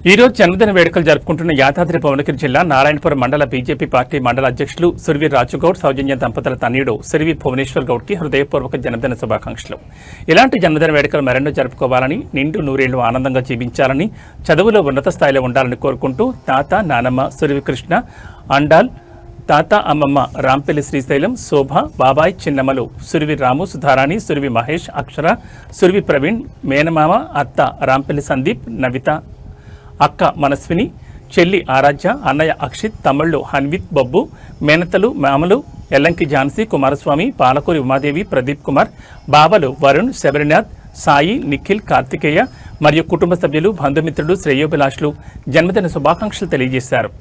ఈ రోజు జన్మదిన వేడుకలు జరుపుకుంటున్న యాదాద్రి భువనగిరి జిల్లా నారాయణపురం మండల బీజేపీ పార్టీ మండల అధ్యక్షులు సుర్వి రాజుగౌడ్ సౌజన్య దంపతుల తనయుడు సుర్వి భువనేశ్వర్ గౌడ్ కి హృదయపూర్వక జన్మదిన శుభాకాంక్షలు. ఇలాంటి జన్మదిన వేడుకలు మరెన్నో జరుపుకోవాలని, నిండు నూరేళ్లు ఆనందంగా జీవించాలని, చదువులో ఉన్నత స్థాయిలో ఉండాలని కోరుకుంటూ తాత నానమ్మ సుర్వి కృష్ణ అండాల్, తాత అమ్మమ్మ రాంపల్లి శ్రీశైలం, శోభ, బాబాయ్ చిన్నమ్మలు సుర్వి రాము, సుధారాణి, సుర్వి మహేష్, అక్షర, సుర్వి ప్రవీణ్, మేనమామ అత్త రాంపల్లి సందీప్, నవిత, అక్క మనస్విని, చెల్లి ఆరాధ్య, అన్నయ్య అక్షిత్, తమ్ముళ్ళు హన్విత్, బొబ్బు, మేనతలు మామలు ఎల్లంకి ఝాన్సీ, కుమారస్వామి, పాలకూరి ఉమాదేవి, ప్రదీప్ కుమార్, బావలు వరుణ్, శబరినాథ్, సాయి, నిఖిల్, కార్తికేయ మరియు కుటుంబ సభ్యులు, బంధుమిత్రులు, శ్రేయోభిలాషులు జన్మదిన శుభాకాంక్షలు తెలియజేశారు.